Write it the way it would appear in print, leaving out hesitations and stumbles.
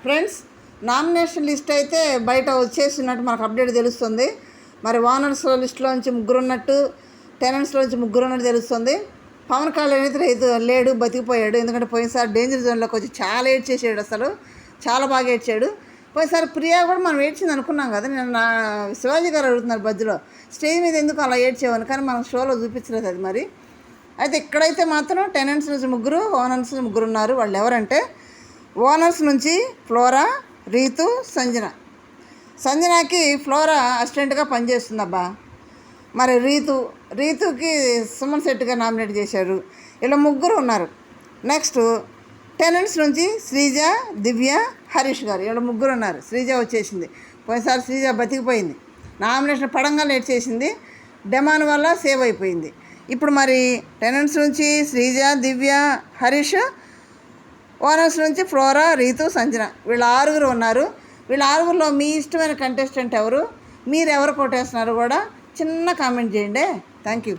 Friends, nomination list అయితే బయట వచ్చేసినట్టు మనకు అప్డేట్ తెలుస్తుంది. మరి ఓనర్స్ లిస్టులో నుంచి ముగ్గురు ఉన్నట్టు, టెనెంట్స్లో నుంచి ముగ్గురు ఉన్నట్టు తెలుస్తుంది. పవన్ కళ్యాణ్ అయితే రైతు లేడు, బతికిపోయాడు. ఎందుకంటే పోయినసారి డేంజర్ జోన్లోకి వచ్చి చాలా ఏడ్ చేసాడు, అసలు చాలా బాగా ఏడ్చాడు. పోయినసారి ప్రియా కూడా మనం ఏడ్చింది అనుకున్నాం కదా. నేను నా శివాజీ గారు అడుగుతున్నారు మధ్యలో, స్టేజ్ మీద ఎందుకు అలా ఏడ్చేవాను, కానీ మనం షోలో చూపించలేదు అది. మరి అయితే ఇక్కడైతే మాత్రం టెనెంట్స్ నుంచి ముగ్గురు, ఓనర్స్ నుంచి ముగ్గురు ఉన్నారు. వాళ్ళు ఎవరంటే, ఓనర్స్ నుంచి ఫ్లోరా, రీతు, సంజనాకి ఫ్లోరా అసిస్టెంట్గా పనిచేస్తుందబ్బా. మరి రీతుకి సుమన్ శెట్టిగా నామినేట్ చేశారు. ఇలా ముగ్గురు ఉన్నారు. నెక్స్ట్ టెనెంట్స్ నుంచి శ్రీజ, దివ్య, హరీష్ గారు, ఇలా ముగ్గురు ఉన్నారు. శ్రీజ వచ్చేసింది. పోయినసారి శ్రీజ బతికిపోయింది, నామినేషన్ పడంగా లేట్ చేసింది, డెమాన్ వల్ల సేవ్ అయిపోయింది. ఇప్పుడు మరి టెనెంట్స్ నుంచి శ్రీజ, దివ్య, హరీష్, ఓనర్స్ నుంచి ఫ్లోరా, రీతు, సంజన, వీళ్ళు ఆరుగురు ఉన్నారు. వీళ్ళ ఆరుగురులో మీ ఇష్టమైన కంటెస్టెంట్ ఎవరు, మీరు ఎవరు కొట్టేస్తున్నారు కూడా చిన్న కామెంట్ చేయండి. Thank you.